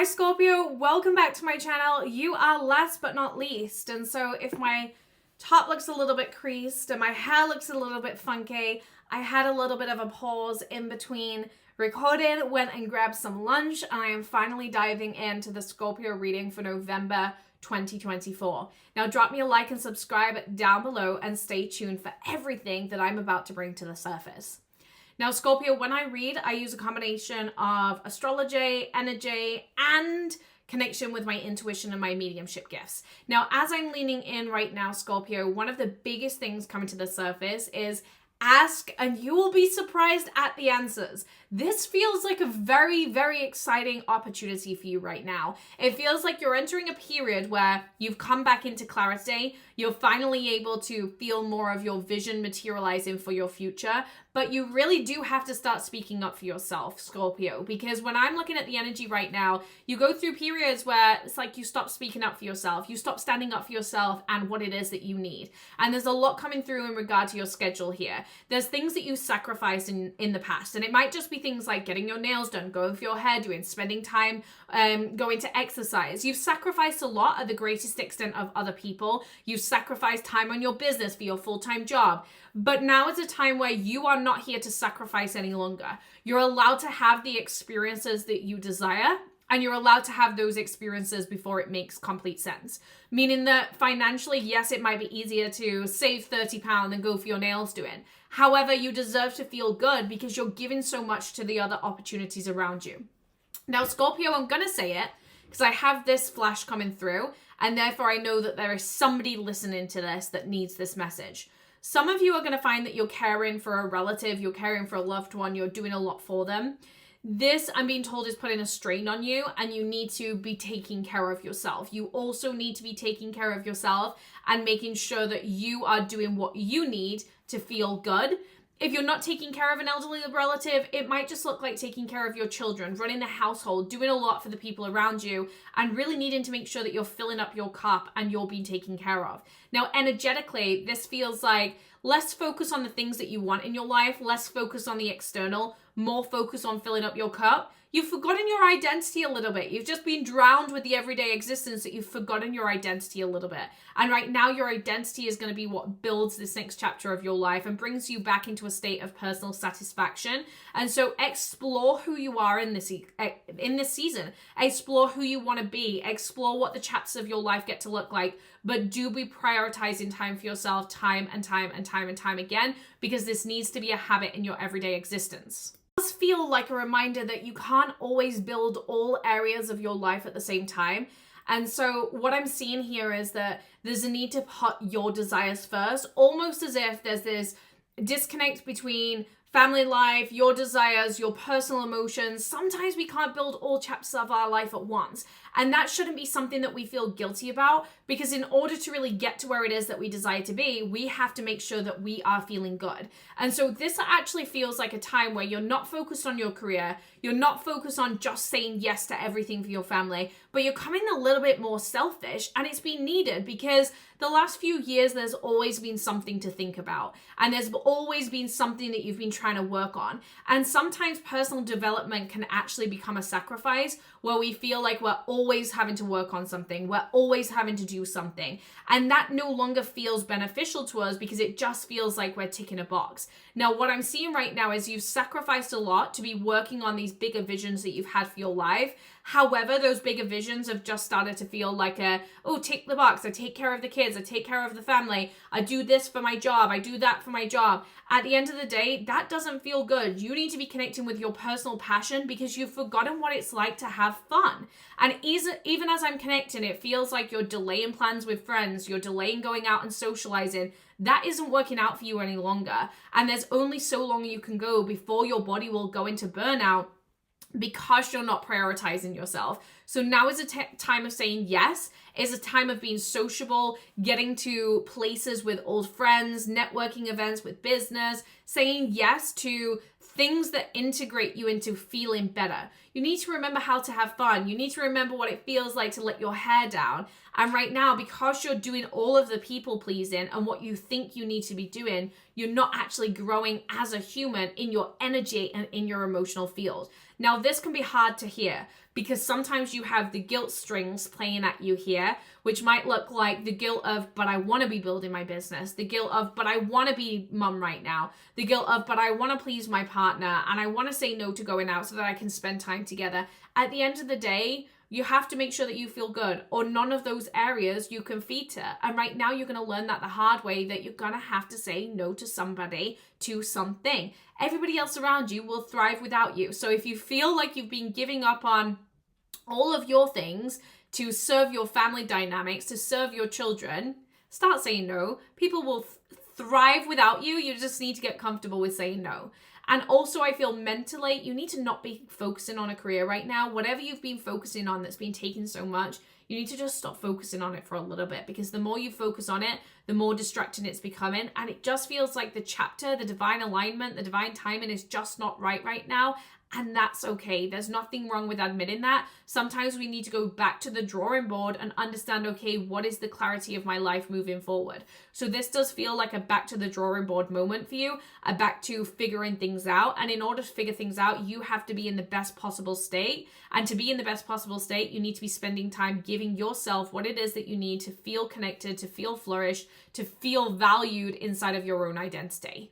Scorpio, welcome back to my channel. You are last but not least. And so if my top looks a little bit creased and my hair looks a little bit funky, I had a little bit of a pause in between recording, went and grabbed some lunch, and I am finally diving into the Scorpio reading for November 2024. Now drop me a like and subscribe down below and stay tuned for everything that I'm about to bring to the surface. Now, Scorpio, when I read, I use a combination of astrology, energy, and connection with my intuition and my mediumship gifts. Now, as I'm leaning in right now, Scorpio, one of the biggest things coming to the surface is ask and you will be surprised at the answers. This feels like a very, very exciting opportunity for you right now. It feels like you're entering a period where you've come back into clarity. You're finally able to feel more of your vision materializing for your future, but you really do have to start speaking up for yourself, Scorpio, because when I'm looking at the energy right now, you go through periods where it's like you stop speaking up for yourself, you stop standing up for yourself and what it is that you need. And there's a lot coming through in regard to your schedule here. There's things that you sacrificed in the past, and it might just be things like getting your nails done, going for your hair doing, spending time going to exercise. You've sacrificed a lot at the greatest extent of other people. You've sacrificed time on your business for your full-time job. But now is a time where you are not here to sacrifice any longer. You're allowed to have the experiences that you desire, and you're allowed to have those experiences before it makes complete sense. Meaning that financially, yes, it might be easier to save £30 than go for your nails doing. However, you deserve to feel good because you're giving so much to the other opportunities around you. Now, Scorpio, I'm going to say it because I have this flash coming through, and therefore I know that there is somebody listening to this that needs this message. Some of you are going to find that you're caring for a relative, you're caring for a loved one, you're doing a lot for them. This, I'm being told, is putting a strain on you, and you need to be taking care of yourself. You also need to be taking care of yourself and making sure that you are doing what you need to feel good. If you're not taking care of an elderly relative, it might just look like taking care of your children, running the household, doing a lot for the people around you, and really needing to make sure that you're filling up your cup and you're being taken care of. Now, energetically, this feels like less focus on the things that you want in your life, less focus on the external, more focus on filling up your cup. You've forgotten your identity a little bit. You've just been drowned with the everyday existence that you've forgotten your identity a little bit. And right now, your identity is going to be what builds this next chapter of your life and brings you back into a state of personal satisfaction. And so explore who you are in this season. Explore who you want to be. Explore what the chapters of your life get to look like. But do be prioritizing time for yourself time and time and time and time again, because this needs to be a habit in your everyday existence. It does feel like a reminder that you can't always build all areas of your life at the same time. And so what I'm seeing here is that there's a need to put your desires first, almost as if there's this disconnect between family life, your desires, your personal emotions. Sometimes we can't build all chapters of our life at once. And that shouldn't be something that we feel guilty about, because in order to really get to where it is that we desire to be, we have to make sure that we are feeling good. And so this actually feels like a time where you're not focused on your career, you're not focused on just saying yes to everything for your family, but you're coming a little bit more selfish, and it's been needed because the last few years, there's always been something to think about, and there's always been something that you've been trying to work on. And sometimes personal development can actually become a sacrifice where we feel like we're always having to work on something, we're always having to do something, and that no longer feels beneficial to us because it just feels like we're ticking a box. Now, what I'm seeing right now is you've sacrificed a lot to be working on these bigger visions that you've had for your life. However, those bigger visions have just started to feel like tick the box. I take care of the kids. I take care of the family. I do this for my job. I do that for my job. At the end of the day, that doesn't feel good. You need to be connecting with your personal passion because you've forgotten what it's like to have fun. And even as I'm connecting, it feels like you're delaying plans with friends. You're delaying going out and socializing. That isn't working out for you any longer. And there's only so long you can go before your body will go into burnout, because you're not prioritizing yourself. So now is a time of saying yes, is a time of being sociable, getting to places with old friends, networking events with business, saying yes to things that integrate you into feeling better. You need to remember how to have fun. You need to remember what it feels like to let your hair down. And right now, because you're doing all of the people pleasing and what you think you need to be doing, you're not actually growing as a human in your energy and in your emotional field. Now, this can be hard to hear because sometimes you have the guilt strings playing at you here, which might look like the guilt of, but I want to be building my business, the guilt of, but I want to be mum right now, the guilt of, but I want to please my partner and I want to say no to going out so that I can spend time together. At the end of the day, you have to make sure that you feel good, or none of those areas you can feed to. And right now you're going to learn that the hard way, that you're going to have to say no to somebody, to something. Everybody else around you will thrive without you. So if you feel like you've been giving up on all of your things to serve your family dynamics, to serve your children, start saying no. People will thrive without you. You just need to get comfortable with saying no. And also, I feel mentally, you need to not be focusing on a career right now. Whatever you've been focusing on that's been taking so much, you need to just stop focusing on it for a little bit, because the more you focus on it, the more distracting it's becoming. And it just feels like the chapter, the divine alignment, the divine timing is just not right now. And that's okay. There's nothing wrong with admitting that. Sometimes we need to go back to the drawing board and understand, okay, what is the clarity of my life moving forward? So this does feel like a back to the drawing board moment for you, a back to figuring things out. And in order to figure things out, you have to be in the best possible state. And to be in the best possible state, you need to be spending time giving yourself what it is that you need to feel connected, to feel flourished, to feel valued inside of your own identity.